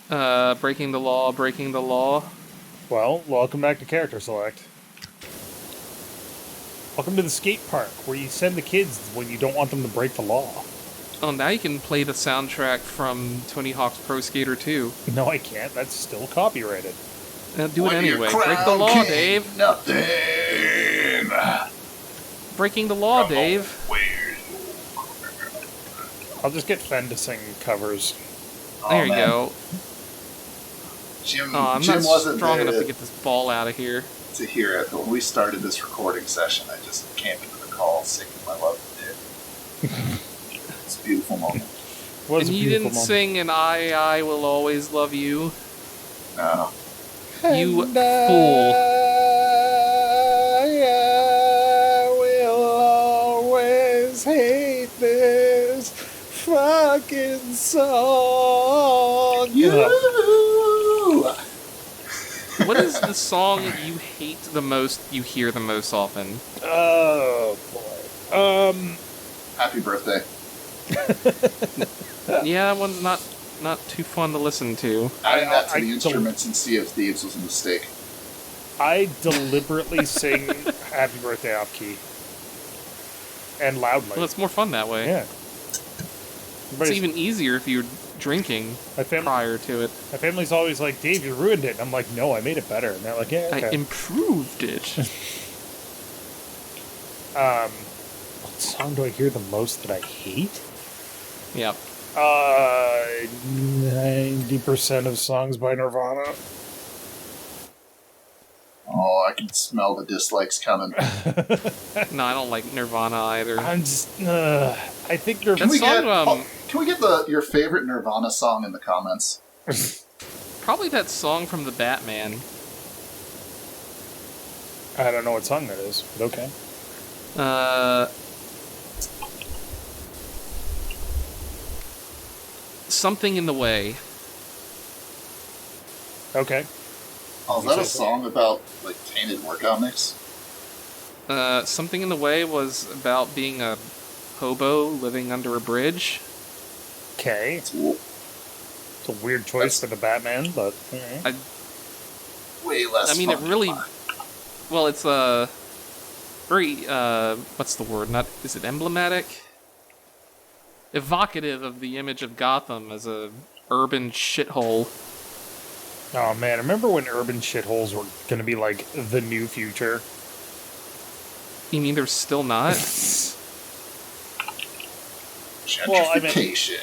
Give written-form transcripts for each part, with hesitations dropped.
Breaking the law, breaking the law. Well, welcome back to CharacterSelect. Welcome to the skate park, where you send the kids when you don't want them to break the law. Oh, now you can play the soundtrack from Tony Hawk's Pro Skater 2. No, I can't. That's still copyrighted. Do it When anyway. your Break the crown law, king, Dave. Nothing. Breaking the law, Come on, Dave. where's I'll just get Fen to sing covers. There you man. go. Jim, Oh, I'm Jim not wasn't strong there enough to get this ball out of here. to hear it, but when we started this recording session, I just came into the call singing my love to Dave. It's a beautiful moment. Was And a you beautiful didn't moment. sing "And I will always love you." No. You And fool. I will always hate this fucking song. What is the song you hate the most, you hear the most often? Oh boy. Happy birthday. Yeah, that one's not too fun to listen to. Adding that to I the instruments in Sea of Thieves was a mistake. I deliberately sing Happy Birthday off key and loudly. Well, it's more fun that way. Yeah. It's even easier if you're drinking prior to it. My family's always like, Dave, you ruined it. And I'm like, no, I made it better. And they're like, yeah, okay. I improved it. What song do I hear the most that I hate? Yep. 90% of songs by Nirvana. Oh, I can smell the dislikes coming. No, I don't like Nirvana either. I'm just, I think Can Nirvana. we get, song, can we get your favorite Nirvana song in the comments? Probably that song from the Batman. I don't know what song that is, but okay. Something in the Way. Okay. Oh, is that a song about, like, tainted workout mix? Something in the Way was about being a hobo living under a bridge. Okay. Cool. It's a weird choice for the Batman, but... alright. Way less I mean, fun it than really... mine. Well, it's very, what's the word? Is it emblematic? Evocative of the image of Gotham as a urban shithole. Oh man, remember when urban shitholes were going to be like the new future? You mean they're still not? Gentrification.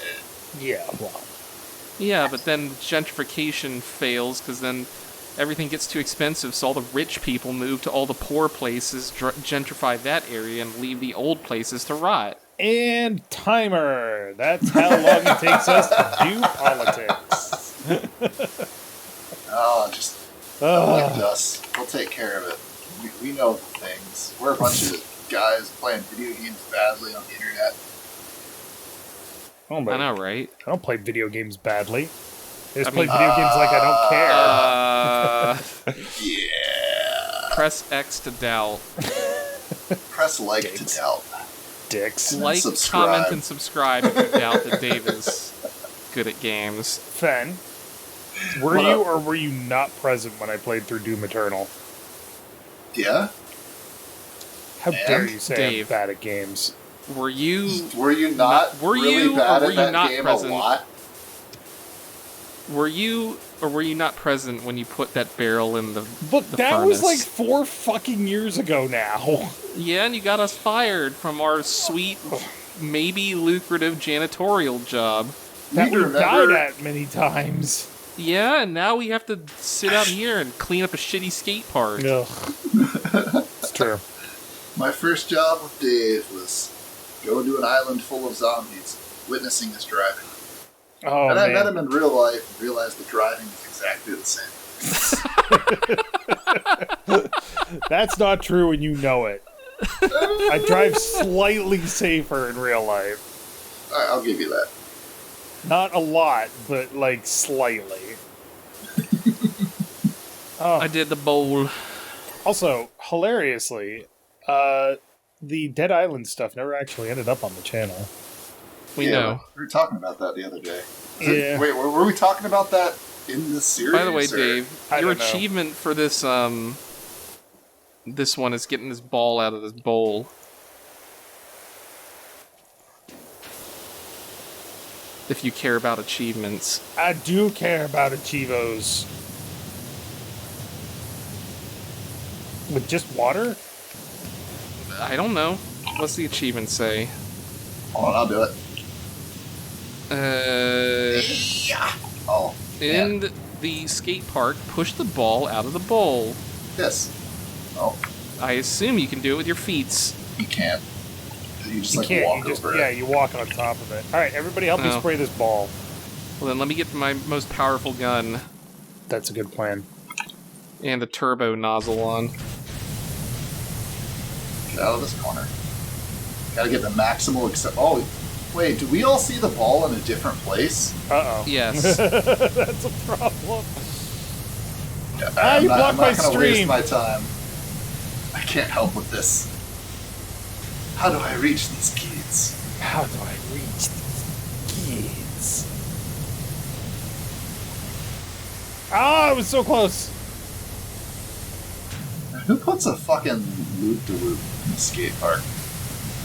Yeah, well. Yeah, but then gentrification fails because then everything gets too expensive, so all the rich people move to all the poor places, gentrify that area, and leave the old places to rot. And timer. That's how long it takes us to do politics. Oh, just elect us. We'll take care of it. We know the things. We're a bunch of guys playing video games badly on the internet. Oh, I know, right? I don't play video games badly. I just play video games like I don't care. Yeah. Press X to doubt. Press like to doubt. Dicks. Like, subscribe. comment, and subscribe if you doubt that Dave is good at games. Fen, were What you up? or were you not present when I played through Doom Eternal? Yeah? How And? dare you say Dave. I'm bad at games? Were you Were you not Were really you, bad or were at you that not game present? a lot? Were you or were you not present when you put that barrel in the Look, the that furnace? was like 4 fucking years ago now. Yeah, and you got us fired from our sweet, maybe lucrative janitorial job. That You we remember- died at many times. Yeah, and now we have to sit out here and clean up a shitty skate park. Ugh. It's true. My first job with Dave was going to an island full of zombies, witnessing his driving. Oh, And I man. met him in real life and realized the driving is exactly the same. That's not true and you know it. I drive slightly safer in real life. Alright, I'll give you that. Not a lot, but like slightly. I did the bowl. Also, hilariously, the Dead Island stuff never actually ended up on the channel. We know. We were talking about that the other day. Yeah. Wait, were we talking about that in the series? By the way, or- Dave, I your don't know. achievement for this this one is getting this ball out of this bowl. If you care about achievements. I do care about Achievos. With just water? I don't know. What's the achievement say? Hold on, I'll do it. Yeah. Oh, In the skate park, push the ball out of the bowl. this. Oh, I assume you can do it with your feet. you can't. You just You like can't. walk You just over it. you walk on top of it. All right, everybody, help me Oh. spray this ball. Well, then let me get my most powerful gun That's a good plan. and the turbo nozzle on. Get out of this corner. Gotta get the maximal accept. Oh, wait, do we all see the ball in a different place? Uh oh. Yes. That's a problem. I'm you not, blocked I'm my not gonna waste stream. my time. I can't help with this. How do I reach these kids? How do I reach these kids? Ah, it was so close. Who puts a fucking loop-de-loop in the skate park?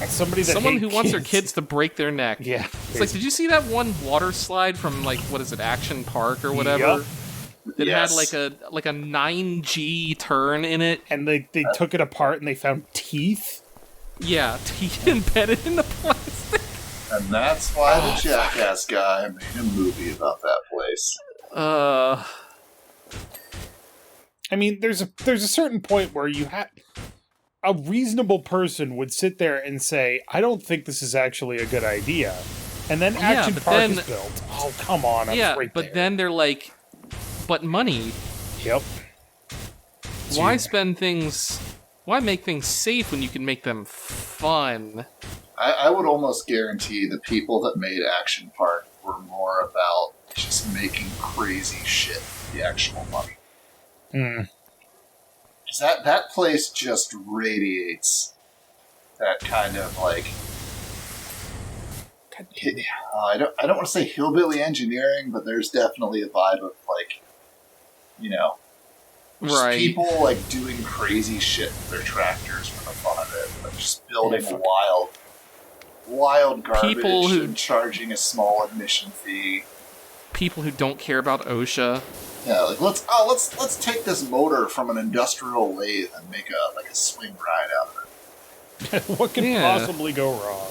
Somebody that Someone hate who wants their kids to break their neck. Yeah. It's like, did you see that one water slide from, like, what is it, Action Park or whatever? Yup. It Yes. had like a 9G turn in it. And they took it apart and they found teeth. Yeah, teeth embedded in the plastic. And that's why the Jackass guy made a movie about that place. I mean, there's a certain point where you have a reasonable person would sit there and say, "I don't think this is actually a good idea," and then Action but Park then- is built. Oh, come on! I'm Yeah, right but there. then they're like, but money. Yep. Why spend things? Why make things safe when you can make them fun? I would almost guarantee the people that made Action Park were more about just making crazy shit for the actual money. Hmm. 'Cause that place just radiates that kind of like I don't want to say hillbilly engineering, but there's definitely a vibe of like, you know, just Right. people like doing crazy shit with their tractors for the fun of it, like just building Yeah, fuck. wild garbage People who- and charging a small admission fee. People who don't care about OSHA. Yeah, like let's take this motor from an industrial lathe and make a swing ride out of it. What could Yeah. possibly go wrong?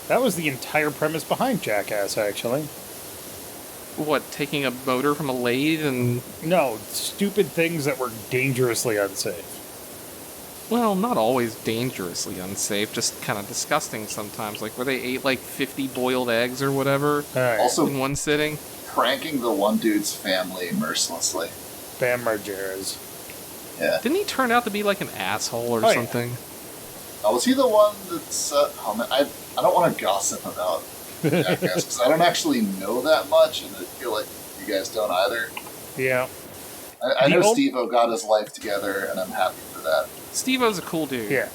That was the entire premise behind Jackass, actually. What, taking a motor from a lathe and... No, stupid things that were dangerously unsafe. Well, not always dangerously unsafe, just kind of disgusting sometimes. Like, where they ate like 50 boiled eggs or whatever All right. Also, in one sitting. pranking the one dude's family mercilessly. Bam Margera's. Yeah. Didn't he turn out to be like an asshole or Oh, yeah. something? Was he the one that's? Oh man, I don't want to gossip about Jackass because I don't actually know that much, and I feel like you guys don't either. Yeah. I The know ol- Steve-O got his life together, and I'm happy for that. Steve-O's a cool dude. Yeah.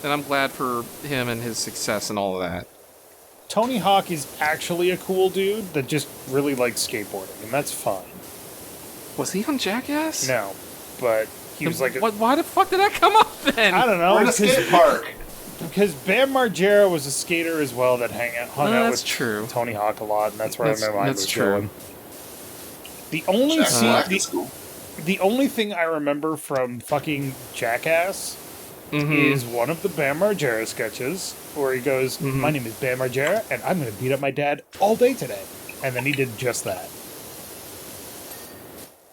And I'm glad for him and his success and all of that. Tony Hawk is actually a cool dude that just really likes skateboarding, and that's fine. Was he on Jackass? No, but he was like, Why the fuck did that come up then? I don't know, We're in a skate park. because Bam Margera was a skater as well that hung out That's with true. Tony Hawk a lot, and that's where That's- my mind that's was true. going. The only Jack scene, Black is cool. the only thing I remember from fucking Jackass Mhm. is one of the Bam Margera sketches where he goes, Mhm. "My name is Bam Margera, and I'm going to beat up my dad all day today," and then he did just that.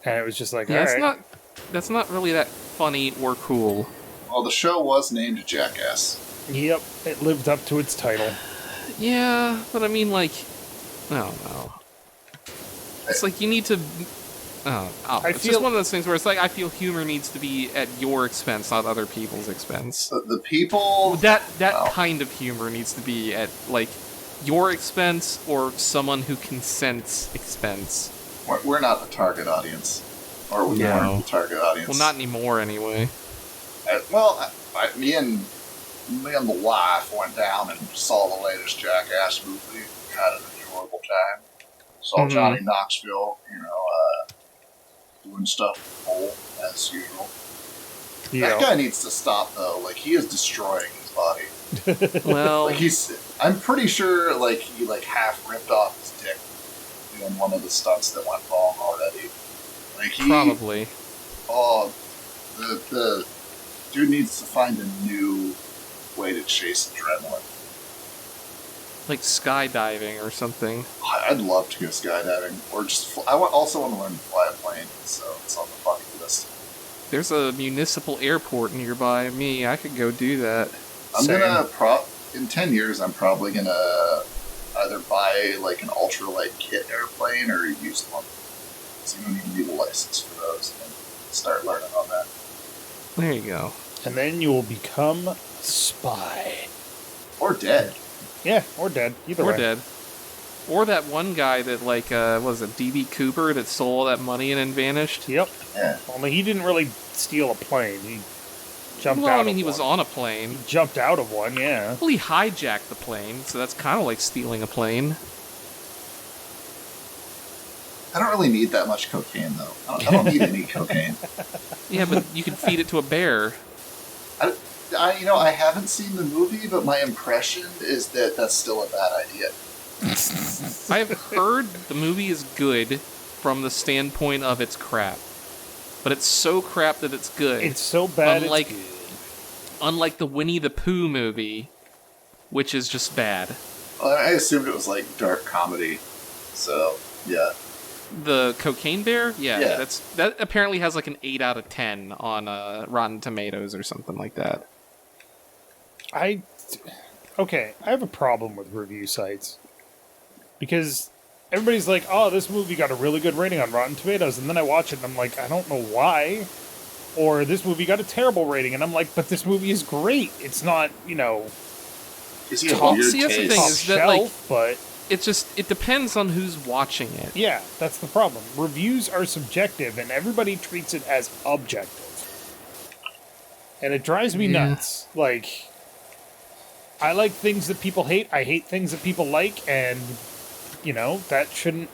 And it was just like, Yeah, all that's right. that's not really that funny or cool. Well, the show was named Jackass. Yep, it lived up to its title. Yeah, but I mean, like, I don't know. It's like you need to. It's feel- just one of those things where it's like I feel humor needs to be at your expense, not other people's expense. The people. That Wow. kind of humor needs to be at like your expense or someone who consents expense. We're not the target audience, or we No. weren't the target audience. Well, not anymore anyway. Me and the wife went down and saw the latest Jackass movie. Had an enjoyable time. Saw Mhm. Johnny Knoxville, doing stuff whole as usual. Yeah. That guy needs to stop though. Like he is destroying his body. Well, Like I'm pretty sure like he like half ripped off his dick doing one of the stunts that went wrong already. Like he probably. Oh, the dude needs to find a new way to chase adrenaline. Like skydiving or something. I'd love to go skydiving, or just also want to learn to fly a plane, so it's on the bucket list. There's a municipal airport nearby me. I could go do that. I'm gonna in 10 years. I'm probably gonna either buy like an ultralight kit airplane or a used one. So you don't even need a license for those. And start learning on that. There you go. And then you will become a spy. Or dead. Yeah, or dead. Either Or way. dead. Or that one guy that, like, was it D.B. Cooper that stole all that money and then vanished? Yep. Yeah. Only he didn't really steal a plane. He jumped out Well, I of mean, he one. was on a plane. He jumped out of one, yeah. Well, he hijacked the plane, so that's kind of like stealing a plane. I don't really need that much cocaine, though. I don't need any cocaine. Yeah, but you could feed it to a bear. I haven't seen the movie, but my impression is that that's still a bad idea. I've heard the movie is good from the standpoint of it's crap. But it's so crap that it's good. It's so bad Unlike- it's good. Unlike the Winnie the Pooh movie, which is just bad. Well, I assumed it was like dark comedy, so yeah. The Cocaine Bear? Yeah. Yeah. That apparently has like an 8 out of 10 on Rotten Tomatoes or something like that. Okay, I have a problem with review sites. Because everybody's like, oh, this movie got a really good rating on Rotten Tomatoes, and then I watch it and I'm like, I don't know why. Or this movie got a terrible rating, and I'm like, but this movie is great. It's not, Because you have Top- weird see, that's the taste. thing top is that, like, shelf, but It depends on who's watching it. yeah, that's the problem. Reviews are subjective, and everybody treats it as objective. And it drives me Yeah. nuts. Like, I like things that people hate, I hate things that people like, and, that shouldn't...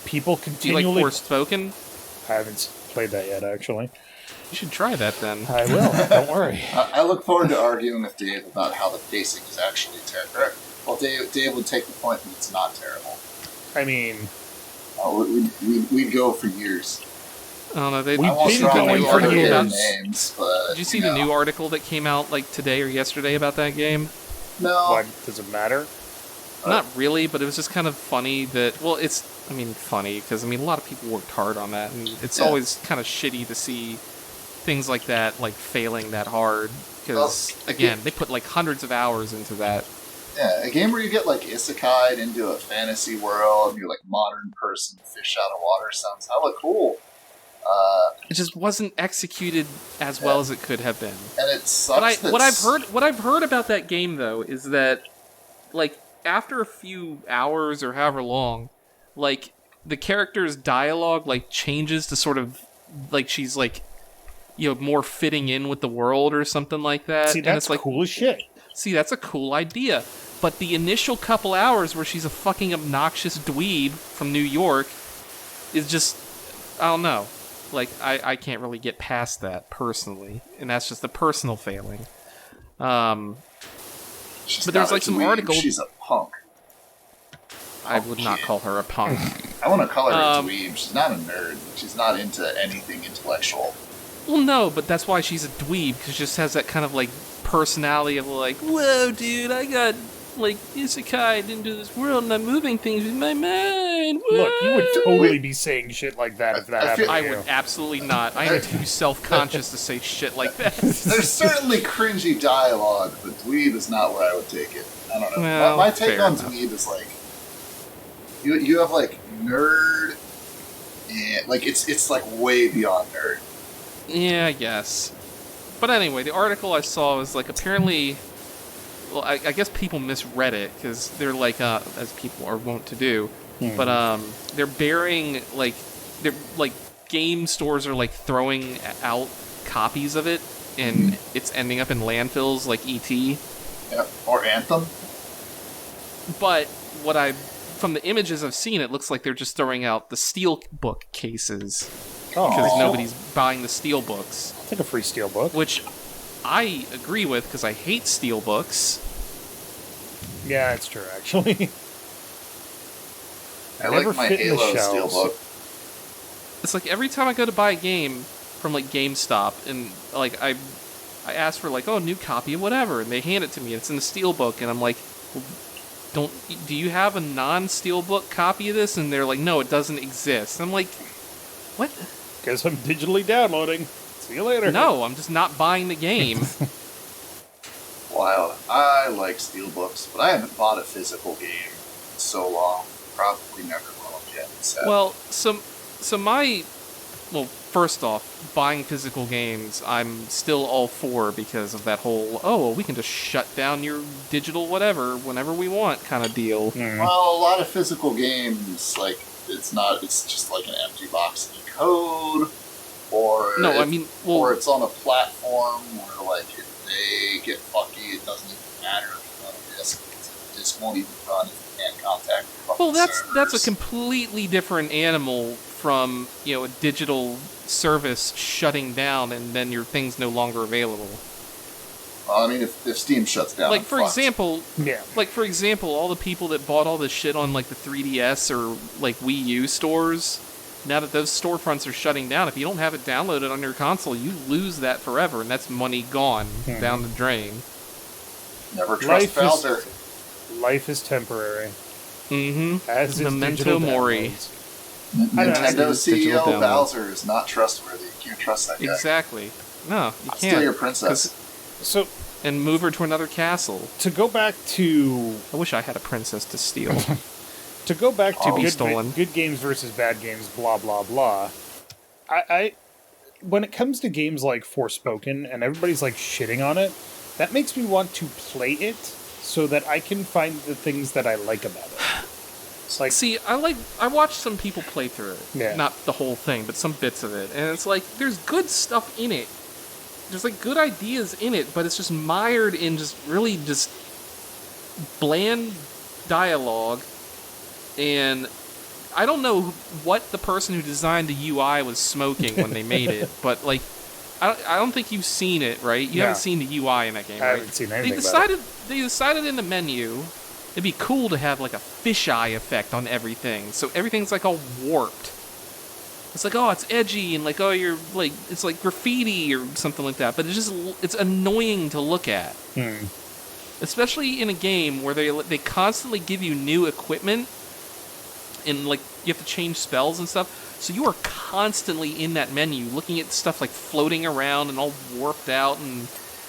People Do you continually... like Forspoken? I haven't played that yet, actually. You should try that then. I will, don't worry. I look forward to arguing with Dave about how the pacing is actually terrible. Well, Dave would take the point that it's not terrible. I mean, We'd go for years. I don't know. They, We've I won't been strongly going for argue years. their names, but Did you see the new article that came out like today or yesterday about that game? No. what, does it matter? Not really, but it was just kind of funny that, well, funny, because, a lot of people worked hard on that, and it's Yeah. always kind of shitty to see things like that, like, failing that hard, because, again, they put, like, hundreds of hours into that. Yeah, a game where you get like isekai'd into a fantasy world and you're like modern person fish out of water sounds hella cool. It just wasn't executed as well as it could have been. And it sucks. What I've heard about that game though is that, like, after a few hours or however long, like, the character's dialogue like changes to sort of like she's like, more fitting in with the world or something like that. See, and that's it's like, cool as shit. see, that's a cool idea. But the initial couple hours where she's a fucking obnoxious dweeb from New York is just, I don't know. Like, I can't really get past that personally, and that's just a personal failing. She's but there's not a like some dweeb, articles. She's a punk. I would not call her a punk. I want to call her a dweeb. She's not a nerd. She's not into anything intellectual. Well, no, but that's why she's a dweeb, because she just has that kind of, like, personality of, like, whoa, dude, I got, like, isekai'd into this world, and I'm moving things with my mind. Whoa. Look, you would totally be saying shit like that if that I happened feel- I to you. would absolutely not. I am too self-conscious to say shit like that. There's certainly cringy dialogue, but dweeb is not where I would take it. I don't know. Well, my take fair on enough. dweeb is like you have like nerd, and like it's like way beyond nerd. Yeah, I guess. But anyway, the article I saw was like apparently, well, I guess people misread it because they're like, as people are wont to do. But they're burying they're like game stores are like throwing out copies of it, and it's ending up in landfills like ET. Yeah. Or Anthem. But what I from the images I've seen, it looks like they're just throwing out the Steelbook cases. Oh, Because nobody's buying the Steelbooks. I'll take a free Steelbook. Which I agree with, because I hate Steelbooks. Yeah, it's true, actually. I never like my fit in the Halo shelves. Steelbook. It's like every time I go to buy a game from like GameStop, and like I ask for like, oh, new copy of whatever, and they hand it to me, and it's in the Steelbook, and I'm like, well, do you have a non-Steelbook copy of this? And they're like, no, it doesn't exist. I'm like, what? Guess I'm digitally downloading. See you later. No, I'm just not buying the game. Wild. I like Steelbooks, but I haven't bought a physical game in so long. Probably never will again. Sad. Well, first off, buying physical games, I'm still all for because of that whole, we can just shut down your digital whatever whenever we want kind of deal. Well, a lot of physical games, like, it's just like an empty box of code, or it's on a platform where, like, if they get fucky, it doesn't even matter if you run a disk, because the disk won't even run if you can't contact the fucking that's a servers. completely different animal from, a digital service shutting down and then your thing's no longer available. Well, I mean, if Steam shuts down, Like, for example, Yeah. all the people that bought all this shit on, like, the 3DS or, like, Wii U stores, now that those storefronts are shutting down, if you don't have it downloaded on your console, you lose that forever, and that's money gone down the drain. never trust Bowser. Life is temporary. Mm-hmm. As is Memento digital mori. downloads. Nintendo digital CEO download. Bowser is not trustworthy. You can't trust that guy. Exactly. No, you I'll can't. steal your princess. So, And move her to another castle. to go back to I wish I had a princess to steal. to be good, stolen. good games versus bad games, blah blah blah. I when it comes to games like Forspoken and everybody's like shitting on it, that makes me want to play it so that I can find the things that I like about it. It's like, See, I watched some people play through it. Yeah. Not the whole thing, but some bits of it. And it's like, there's good stuff in it. There's like good ideas in it, but it's just mired in just really just bland dialogue. And I don't know what the person who designed the UI was smoking when they made it, but like, I don't think you've seen it, right? You No. haven't seen the UI in that game, I right? haven't seen anything about it. They decided in the menu, it'd be cool to have like a fisheye effect on everything, so everything's like all warped. It's like, oh, it's edgy, and like, oh, you're like, it's like graffiti or something like that. But it's annoying to look at, especially in a game where they constantly give you new equipment, and like you have to change spells and stuff. So you are constantly in that menu looking at stuff like floating around and all warped out and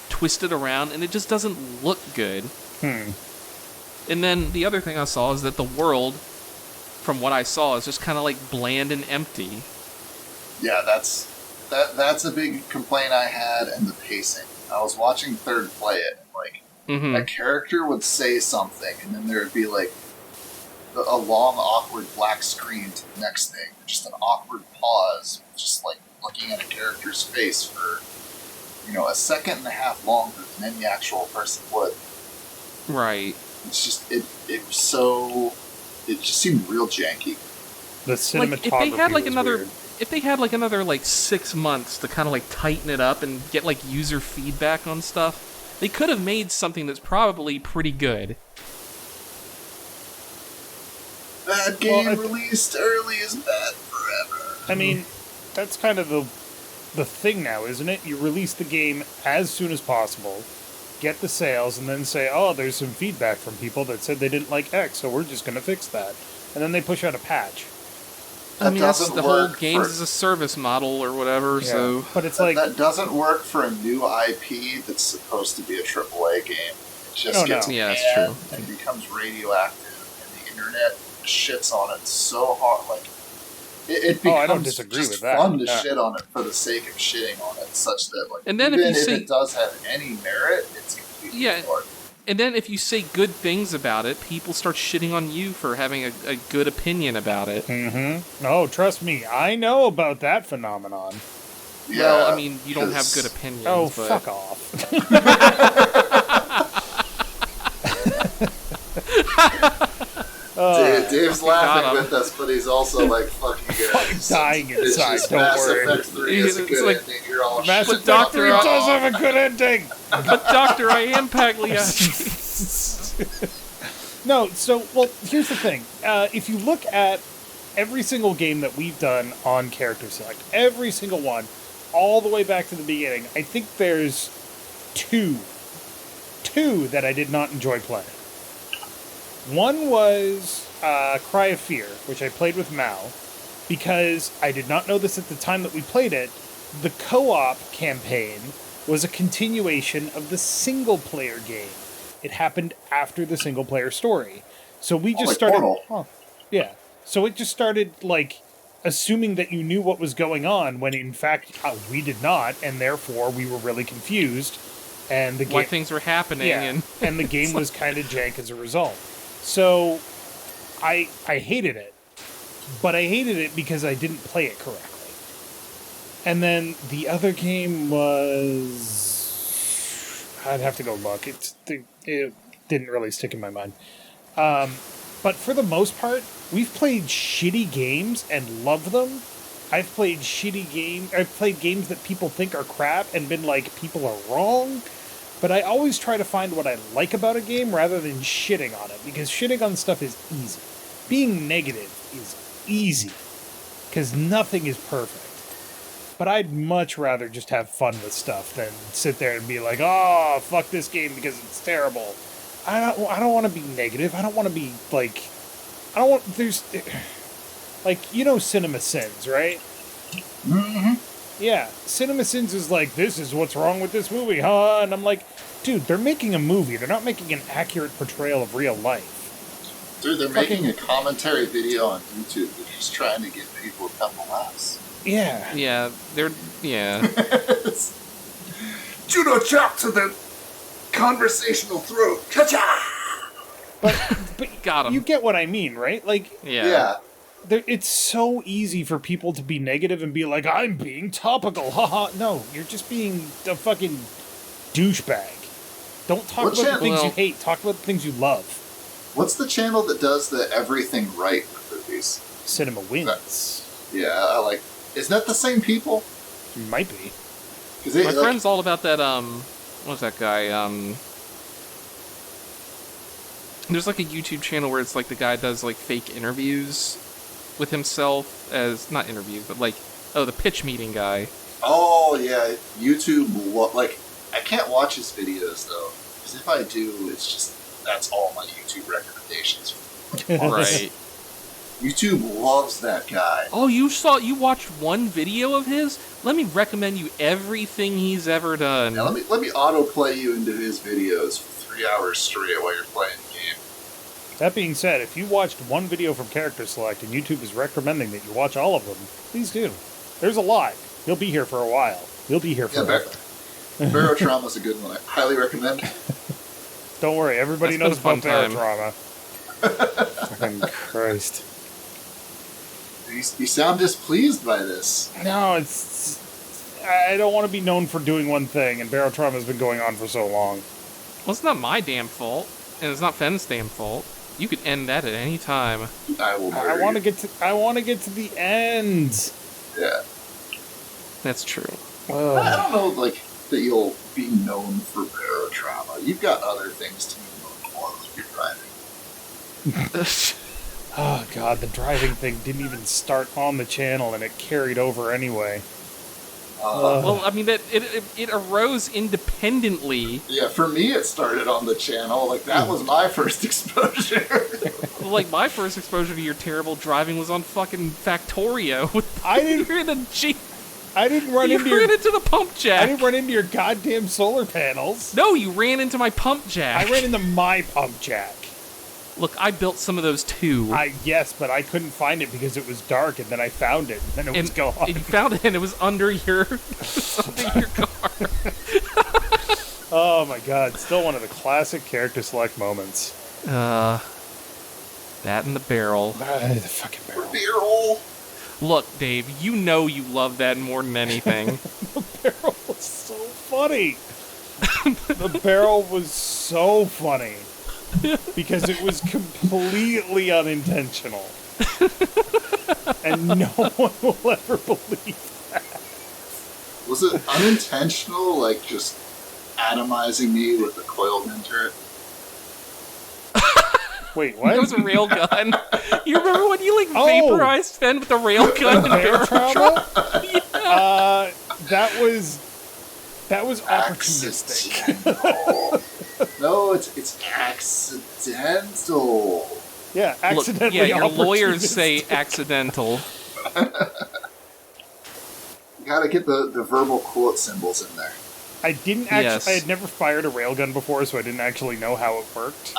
twisted around, and it just doesn't look good. And then the other thing I saw is that the world, from what I saw, is just kind of like bland and empty. Yeah, that's a big complaint I had, and the pacing. I was watching Third play it, and like a character would say something, and then there would be like a long, awkward black screen to the next thing, just an awkward pause, just like looking at a character's face for a second and a half longer than any actual person would. Right. It's just it was so. It just seemed real janky. The cinematography Like, if they had like was another, weird. if they had like another like 6 months to kind of like tighten it up and get like user feedback on stuff, they could have made something that's probably pretty good. Bad game released early is bad forever. I mean, that's kind of the thing now, isn't it? You release the game as soon as possible, get the sales, and then say, oh, there's some feedback from people that said they didn't like X, so we're just going to fix that. And then they push out a patch. I mean, that's doesn't the whole work games for- as a service model or whatever. Yeah. So But it's like, that doesn't work for a new IP that's supposed to be a AAA game. It just Oh, no. gets Yeah, that's banned true. and becomes radioactive, and the internet shits on it so hard. Like it becomes I don't disagree just with that. fun to Yeah. shit on it for the sake of shitting on it, such that like And then if even you if say- it does have any merit, it's completely ignored. And then if you say good things about it, people start shitting on you for having a good opinion about it. oh, trust me, I know about that phenomenon. Yeah, Well, I mean, you don't have 'cause- good opinions. Oh, but fuck off. Dave's laughing with us, but he's also like, fuck you guys. Dying It's inside, just don't Mass worry. Effect 3 is a It's good like- ending. You're all Mass shit. Effect Doctor, 3 does have a good ending! But Doctor, I am Pagliacci. No, so, well, here's the thing. If you look at every single game that we've done on Character Select, every single one, all the way back to the beginning, I think there's two that I did not enjoy playing. One was Cry of Fear, which I played with Mal, because I did not know this at the time that we played it. The co-op campaign was a continuation of the single-player game. It happened after the single-player story. So we just like started... Portal. Yeah. So it just started, like, assuming that you knew what was going on, when in fact we did not, and therefore we were really confused. And the Why game... things were happening, Yeah, and the game was kind of jank as a result. So, I hated it. But I hated it because I didn't play it correctly. And then the other game was... I'd have to go look. It didn't really stick in my mind. But for the most part, we've played shitty games and loved them. I've played games that people think are crap and been like, people are wrong. But I always try to find what I like about a game rather than shitting on it, because shitting on stuff is easy. Being negative is easy, because nothing is perfect. But I'd much rather just have fun with stuff than sit there and be like, oh, fuck this game because it's terrible. I don't want to be negative. I don't want to be like... there's... Like, you know Cinema Sins, right? Mm-hmm. Yeah, Cinema Sins is like, this is what's wrong with this movie, huh? And I'm like, dude, they're making a movie. They're not making an accurate portrayal of real life. Dude, they're making a commentary video on YouTube. They're just trying to get people to come to laughs. Yeah. Yeah, yeah. Judo chop to the conversational throat. Cha-cha! But Got 'em. you get what I mean, right? Like, Yeah. it's so easy for people to be negative and be like, I'm being topical, haha. No, you're just being a fucking douchebag. Don't talk about the things you hate, talk about the things you love. What's the channel that does the everything right with movies? Cinema Wins. Yeah, I like... Isn't that the same people? Might be. My friend's all about that, what's that guy, there's like a YouTube channel where it's like the guy does like fake interviews with himself as, not interviews, but like, the pitch meeting guy. Oh, yeah, YouTube, like, I can't watch his videos, though, because if I do, it's just, that's all my YouTube recommendations. Right. YouTube loves that guy. Oh, you watched one video of his? Let me recommend you everything he's ever done. Now, let me autoplay you into his videos for 3 hours straight while you're playing the game. That being said, if you watched one video from Character Select and YouTube is recommending that you watch all of them, please do. There's a lot. You'll be here for a while. You'll be here forever. Barotrauma's a good one. I highly recommend. Don't worry, everybody knows That's been about a fun Barotrauma. Fucking Christ. You sound displeased by this. No, it's... I don't want to be known for doing one thing, and Barotrauma's been going on for so long. Well, it's not my damn fault, and it's not Fenn's damn fault. You could end that at any time. I will murder I want you. to get to the end. Yeah. That's true. I don't know, like, that you'll be known for barotrauma. You've got other things to be known for with your driving. Oh god, the driving thing didn't even start on the channel, and it carried over anyway. Well, I mean, it arose independently. Yeah, for me it started on the channel. Like, that was my first exposure. Like, my first exposure to your terrible driving was on fucking Factorio. I didn't- You're in a Jeep. I didn't run You into ran your... into the pump jack. I didn't run into your goddamn solar panels. No, you ran into my pump jack. I ran into my pump jack. Look, I built some of those too. Yes, but I couldn't find it because it was dark, and then I found it, and then it was gone. And you found it, and it was under your car. Oh my god, still one of the classic Character Select moments. That and the barrel. The fucking barrel. Barrel. Look, Dave, you know you love that more than anything. The barrel was so funny. The barrel was so funny. because it was completely unintentional. And no one will ever believe. Was it unintentional, like just atomizing me with the coiled gun turret? Wait, what? It was a rail gun. You remember when you vaporized Fen with the rail gun? Bear trauma? Yeah. That was opportunistic. Accidental. No, it's accidental. Yeah, accidentally. Look, yeah, your lawyers say accidental. You gotta get the verbal quote symbols in there. I didn't actually. Yes. I had never fired a railgun before, so I didn't actually know how it worked.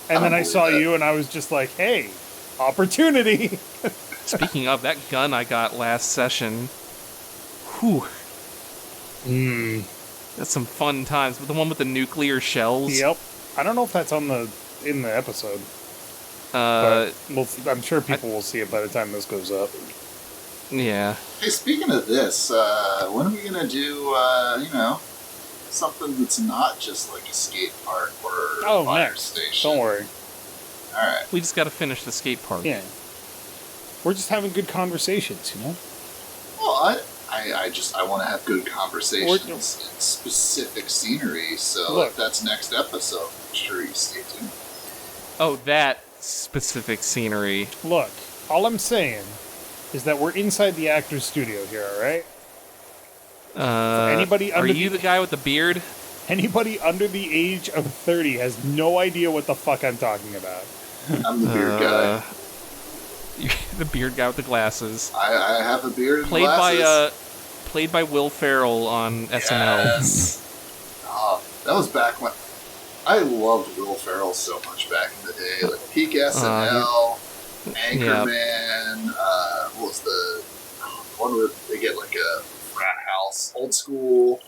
And then I saw you, and I was just like, "Hey, opportunity!" Speaking of that gun, I got last session. Whew. That's some fun times. The one with the nuclear shells. Yep. I don't know if that's in the episode. But I'm sure people will see it by the time this goes up. Yeah. Hey, speaking of this, when are we gonna do, something that's not just like a skate park or a fire station? Don't worry. All right. We just got to finish the skate park. Yeah. We're just having good conversations, you know? Well, I want to have good conversations in specific scenery, so Look. if that's next episode, I'm sure you stay tuned. Oh, that specific scenery. Look, all I'm saying is that we're inside the actor's studio here, all right? Anybody are under you the guy with the beard? Anybody under the age of 30 has no idea what the fuck I'm talking about. I'm the beard guy. The beard guy with the glasses. I have a beard and glasses. Played by Will Ferrell on SNL. Yes. Oh, that was back when I loved Will Ferrell so much back in the day. Like peak SNL, Anchorman. What was the one where they get like a frat house, Old School.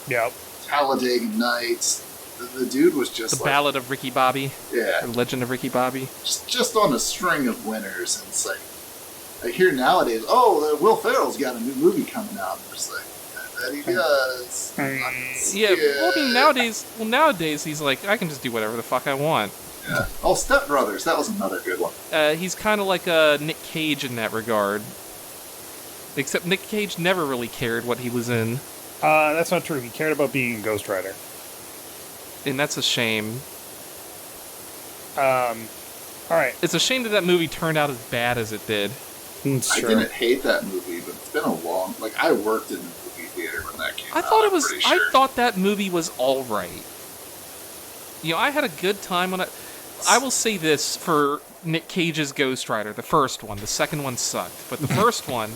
Yep. Talladega Nights. The dude was just The like, Ballad of Ricky Bobby. yeah, The Legend of Ricky Bobby. just on a string of winners, and it's like I hear nowadays, Will Ferrell's got a new movie coming out. And it's like, I bet he does. Yeah, well, I mean, nowadays he's like, I can just do whatever the fuck I want. Yeah. Oh, Step Brothers, that was another good one. He's kind of like Nick Cage in that regard. Except Nick Cage never really cared what he was in. That's not true. He cared about being in Ghost Rider. And that's a shame. Alright. It's a shame that movie turned out as bad as it did. It's I true. didn't hate that movie, but it's been a long... Like, I worked in the movie theater when that came out. I thought it I'm was. pretty sure. I thought that movie was all right. You know, I had a good time when I will say this for Nick Cage's Ghost Rider, the first one. The second one sucked, but the first one,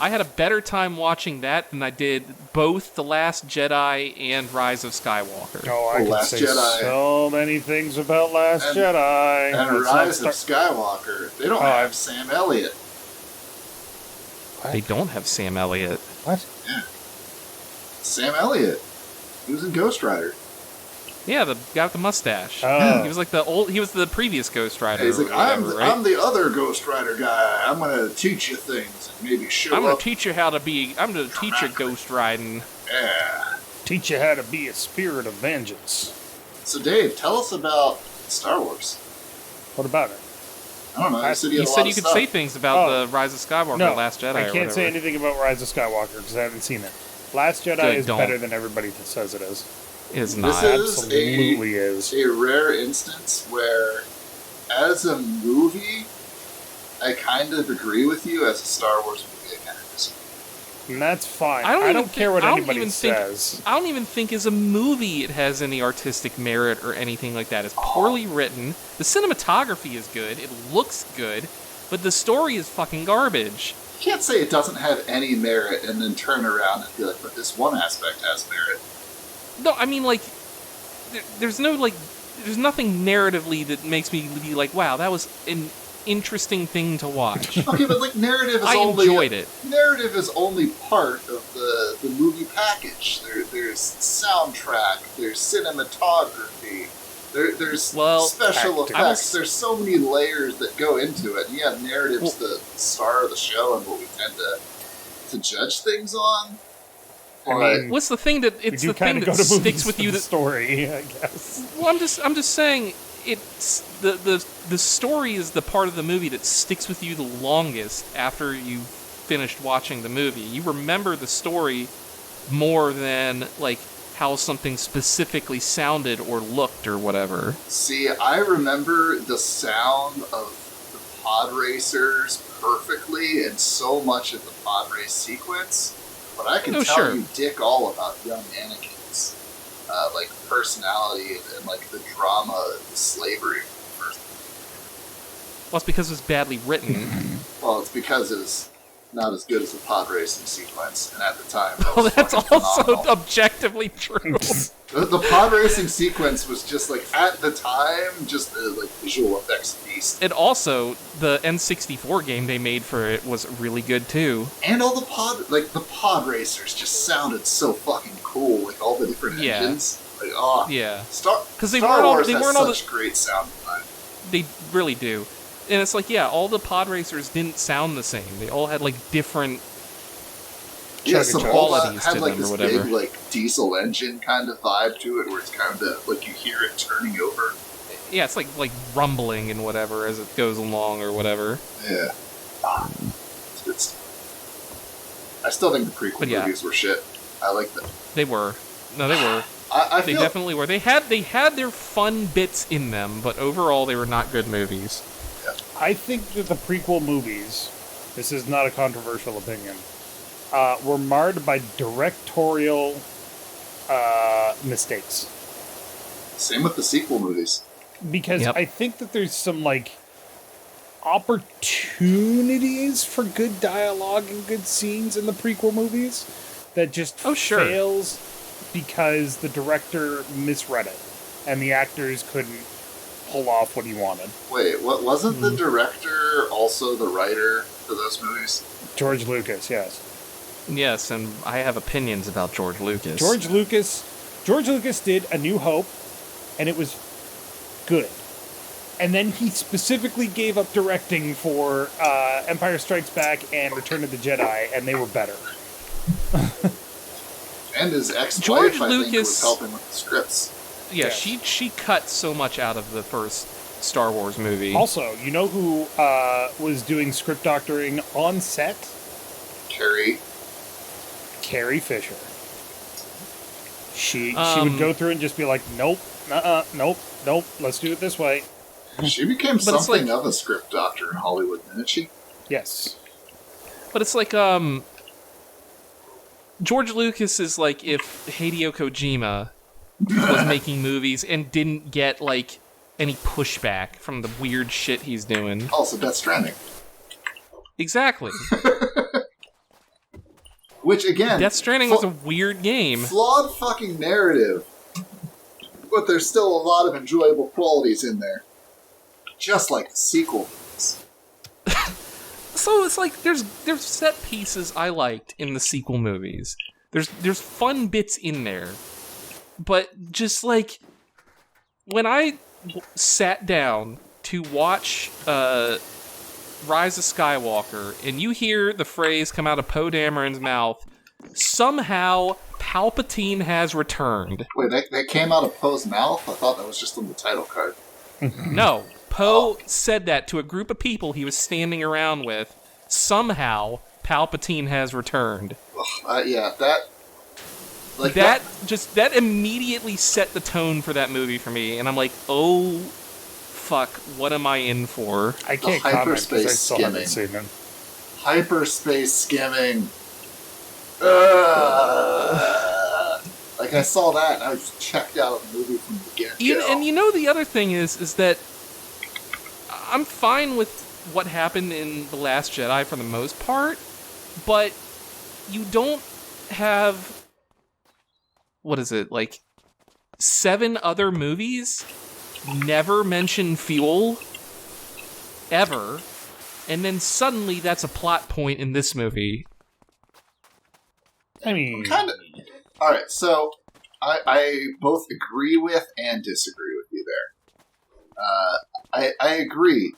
I had a better time watching that than I did both The Last Jedi and Rise of Skywalker. Oh, I could Last say Jedi. so many things about Last Jedi. And Let's not Rise of Skywalker, they don't have Sam Elliott. What? They don't have Sam Elliott. What? Yeah. Sam Elliott. He was in Ghost Rider. Yeah, the guy with the mustache. Oh. He was like he was the previous Ghost Rider. He's like, right? I'm the other Ghost Rider guy. I'm gonna teach you things and maybe show I'm gonna up. teach you how to be. I'm gonna teach you ghost riding. Yeah. Teach you how to be a spirit of vengeance. So Dave, tell us about Star Wars. What about it? I don't know. You said you You had a said lot you of could stuff. say things about Oh. the Rise of Skywalker, No, The Last Jedi. I or can't say whatever. anything about Rise of Skywalker because I haven't seen it. Last Jedi Good, is don't. better than everybody says it is. It's This not. is Absolutely is. a rare instance where, as a movie, I kind of agree with you. As a Star Wars movie, I kind of disagree. And that's fine. I I don't don't even care what I don't anybody even think- says. I don't even think as a movie it has any artistic merit or anything like that. It's poorly written. The cinematography is good. It looks good. But the story is fucking garbage. You can't say it doesn't have any merit and then turn around and be like, but this one aspect has merit. No, I mean, like, there's nothing narratively that makes me be like, wow, that was an interesting thing to watch. Okay, but like narrative is I only enjoyed it. Narrative is only part of the movie package. There's soundtrack, there's cinematography, there's special acting. effects. There's so many layers that go into it. And yeah, narrative's the star of the show and what we tend to judge things on. I But mean, What's the thing that we it's do the thing kind of that go to movies sticks with for you? the That story, I guess. well, I'm just saying, it's the story is the part of the movie that sticks with you the longest after you've finished watching the movie. You remember the story more than like how something specifically sounded or looked or whatever. See, I remember the sound of the pod racers perfectly and so much of the pod race sequence, but I can tell you dick all about young Anakin's like personality and like the drama of the slavery. Well, it's because it was badly written. Well, it's because it was not as good as the pod racing sequence, and at the time, well, that's also phenomenal. Objectively true. The pod racing sequence was just like at the time, just like visual effects beast. And also, the N64 game they made for it was really good too. And all the pod racers just sounded so fucking cool, like all the different engines. Like, oh yeah, Star Wars has such great sound design. They really do. And it's like, yeah, all the pod racers didn't sound the same. They all had like different some qualities had to like them or this whatever. big like diesel engine kind of vibe to it, where it's kind of like you hear it turning over. Yeah, it's like rumbling and whatever as it goes along or whatever. Yeah, it's good stuff. I still think the prequel movies were shit. I like them. They were. No, they were. They definitely were. They had their fun bits in them, but overall they were not good movies. I think that the prequel movies, this is not a controversial opinion, were marred by directorial mistakes. Same with the sequel movies. Because I think that there's some, like, opportunities for good dialogue and good scenes in the prequel movies that just fails because the director misread it and the actors couldn't pull off what he wanted. Wait, what wasn't the director also the writer for those movies? George Lucas, yes. Yes, and I have opinions about George Lucas. George Lucas did A New Hope, and it was good. And then he specifically gave up directing for Empire Strikes Back and Return of the Jedi, and they were better. And his ex-wife, I think, was helping with the scripts. Yeah, she cut so much out of the first Star Wars movie. Also, you know who was doing script doctoring on set? Carrie Fisher. She would go through and just be like, nope, nope, let's do it this way. She became something of a script doctor in Hollywood, didn't she? Yes. But it's like, George Lucas is like if Hideo Kojima was making movies and didn't get, like, any pushback from the weird shit he's doing. Also, Death Stranding. Exactly. Which, again... Death Stranding was a weird game. Flawed fucking narrative. But there's still a lot of enjoyable qualities in there. Just like the sequel movies. So it's like, there's set pieces I liked in the sequel movies. There's fun bits in there. But just like, when I sat down to watch Rise of Skywalker, and you hear the phrase come out of Poe Dameron's mouth, somehow Palpatine has returned. Wait, that came out of Poe's mouth? I thought that was just on the title card. No, Poe said that to a group of people he was standing around with. Somehow Palpatine has returned. Yeah, that... Like that immediately set the tone for that movie for me, and I'm like, oh, fuck, what am I in for? I can't comment because I still haven't seen it. Hyperspace skimming. Like, I saw that, and I was checked out of the movie from the get-go. And you know the other thing is that I'm fine with what happened in The Last Jedi for the most part, but you don't have... What is it, like 7 other movies never mention fuel ever, and then suddenly that's a plot point in this movie. I mean, kind of. All right, so I both agree with and disagree with you there. I agree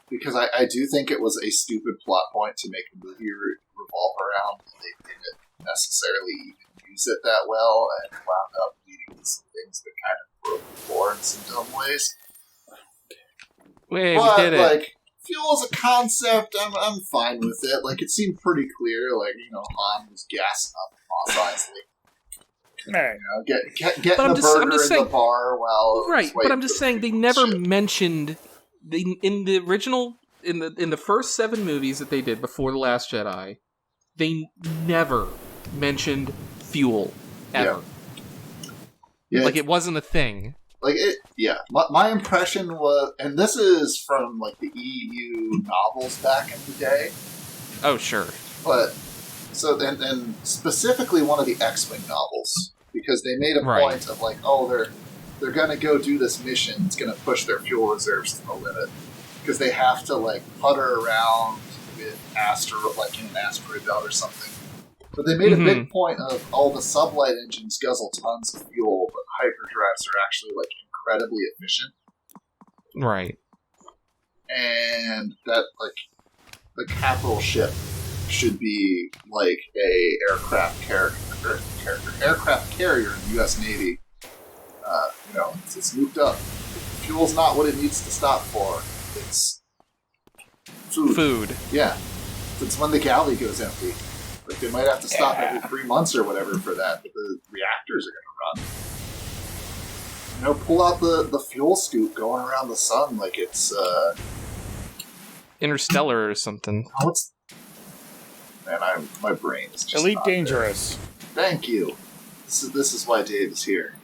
because I do think it was a stupid plot point to make a movie revolve around. They didn't necessarily even use it that well, and wound up leading to some things that kind of broke the floor in some dumb ways. Wait, we But did it. like fuel as a concept, I'm fine with it. Like it seemed pretty clear. Like Han was gassing up Mos Eisley. Right. Getting I'm the just burger saying- in the bar while Right, but I'm just saying they never shit. mentioned in the original in the first 7 movies that they did before The Last Jedi, they never mentioned fuel ever. Yeah, Like it wasn't a thing. like it. Yeah, my impression was, and this is from like the EU novels back in the day. Oh, sure. But so and specifically one of the X-Wing novels, because they made a Right. point of like, oh, they're gonna go do this mission. It's gonna push their fuel reserves to the limit because they have to like putter around with like in an asteroid belt or something. But they made a big point of all the sublight engines guzzle tons of fuel, but hyperdrives are actually like incredibly efficient, Right. and that like the capital ship should be like a aircraft carrier in the U.S. Navy. It's looped up. Fuel's not what it needs to stop for. It's food. Yeah, it's when the galley goes empty. Like they might have to stop every 3 months or whatever for that, but the reactors are going to run. Pull out the fuel scoop going around the sun like it's Interstellar or something. oh, it's man, my brain is just Elite not there. Dangerous. Thank you. This is why Dave is here.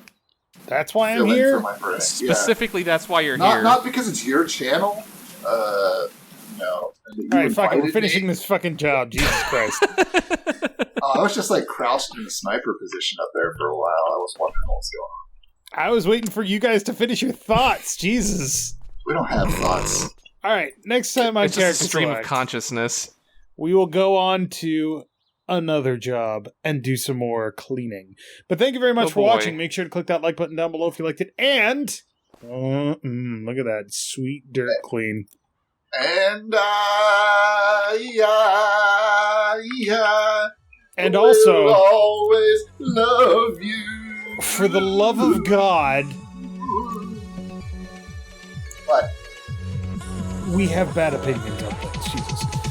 That's why I'm Fill in here. for my brain. Specifically, that's why you're Yeah. here. Not because it's your channel. No. All right, fuck it. We're finishing this fucking job. Jesus Christ. I was just like crouched in the sniper position up there for a while. I was wondering what was going on. I was waiting for you guys to finish your thoughts. Jesus. We don't have thoughts. All right, next time on It's just a stream of CharacterSelect, consciousness. we will go on to another job and do some more cleaning. But thank you very much Oh, for boy. watching. Make sure to click that like button down below if you liked it. And look at that sweet dirt clean. And And will also, always love you. for the love of God, What? we have bad opinions on things. Jesus.